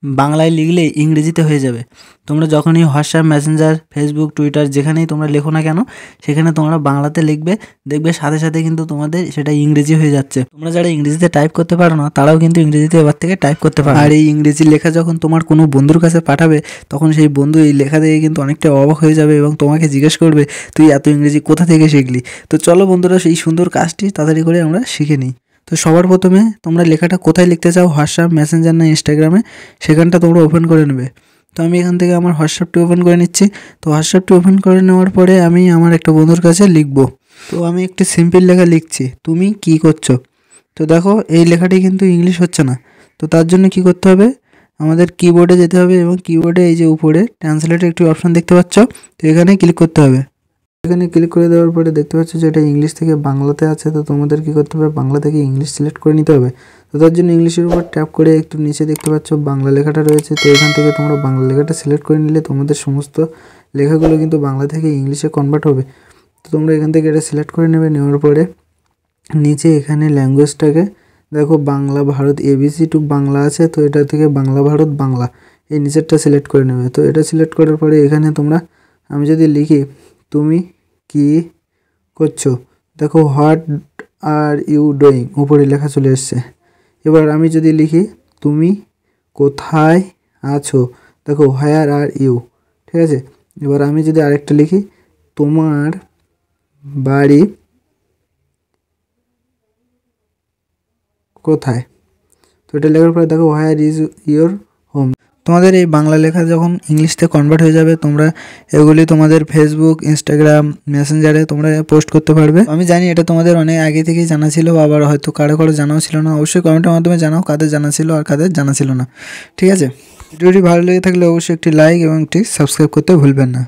বাংলায় লিখলে ইংরেজিতে হয়ে যাবে। তোমরা যখনই হোয়াটসঅ্যাপ, মেসেঞ্জার, ফেসবুক, টুইটার যেখানেই তোমরা লেখো না কেন, সেখানে তোমরা বাংলাতে লিখবে, দেখবে সাথে সাথে কিন্তু তোমাদের সেটা ইংরেজি হয়ে যাচ্ছে। তোমরা যারা ইংরেজিতে টাইপ করতে পারো না, তারাও কিন্তু ইংরেজিতে এবার থেকে টাইপ করতে পারো। আর এই ইংরেজি লেখা যখন তোমার কোনো বন্ধুর কাছে পাঠাবে, তখন সেই বন্ধু এই লেখা দেখে কিন্তু অনেকটা অবাক হয়ে যাবে এবং তোমাকে জিজ্ঞেস করবে, তুই এত ইংরেজি কোথা থেকে শিখলি? তো চলো বন্ধুরা, সেই সুন্দর কাজটি তাড়াতাড়ি করে আমরা শিখে নিই। তো সবার প্রথমে তোমরা লেখাটা কোথায় লিখতে চাও, হোয়াটসঅ্যাপ, মেসেঞ্জার না ইনস্টাগ্রামে, সেখানটা তোমরা ওপেন করে নেবে। তো আমি এখান থেকে আমার হোয়াটসঅ্যাপটি ওপেন করে নিচ্ছি। তো হোয়াটসঅ্যাপটি ওপেন করে নেওয়ার পরে আমি আমার একটা বন্ধুর কাছে লিখব। তো আমি একটি সিম্পল লেখা লিখছি, তুমি কি করছো। তো দেখো এই লেখাটি কিন্তু ইংলিশ হচ্ছে না। তো তার জন্য কি করতে হবে, আমাদের কিবোর্ডে যেতে হবে এবং কিবোর্ডে এই যে উপরে ট্রান্সলেটের একটি অপশান দেখতে পাচ্ছ, তো এখানে ক্লিক করতে হবে। এখানে ক্লিক করে দেওয়ার পরে দেখতে পাচ্ছ যে এটা ইংলিশ থেকে বাংলাতে আছে। তো তোমাদের কী করতে হবে, বাংলা থেকে ইংলিশ সিলেক্ট করে নিতে হবে। তো তার জন্য ইংলিশের উপর ট্যাপ করে একটু নিচে দেখতে পাচ্ছ বাংলা লেখাটা রয়েছে। তো এখান থেকে তোমরা বাংলা লেখাটা সিলেক্ট করে নিলে তোমাদের সমস্ত লেখাগুলো কিন্তু বাংলা থেকে ইংলিশে কনভার্ট হবে। তো তোমরা এখান থেকে এটা সিলেক্ট করে নেবে। নেওয়ার পরে নিচে এখানে ল্যাঙ্গুয়েজটাকে দেখো, বাংলা ভারত ABC টু বাংলা আছে। তো এটা থেকে বাংলা ভারত বাংলা, এই নিচেরটা সিলেক্ট করে নেবে। তো এটা সিলেক্ট করার পরে এখানে তোমরা, আমি যদি লিখি তুমি কি করছো, দেখো হোয়াট আর ইউ ডুইং উপরে লেখা চলে এসছে। এবার আমি যদি লিখি তুমি কোথায় আছো, দেখো হোয়ার আর ইউ, ঠিক আছে। এবার আমি যদি আরেকটা লিখি তোমার বাড়ি কোথায়, তো এটা লেখার পরে দেখো হোয়ার ইজ ইয়োর হোম। তোমাদের এই বাংলা লেখা যখন ইংলিশতে কনভার্ট হয়ে যাবে, তোমরা এগুলি তোমাদের ফেসবুক, ইনস্টাগ্রাম, মেসেঞ্জারে তোমরা পোস্ট করতে পারবে। আমি জানি এটা তোমাদের অনেক আগে থেকেই জানা ছিল, আবার হয়তো কারো কারো জানাও ছিল না। অবশ্যই কমেন্টের মাধ্যমে জানাও কাদের জানা ছিল আর কাদের জানা ছিল না, ঠিক আছে। ভিডিওটি ভালো লেগে থাকলে অবশ্যই একটি লাইক এবং একটি সাবস্ক্রাইব করতে ভুলবেন না।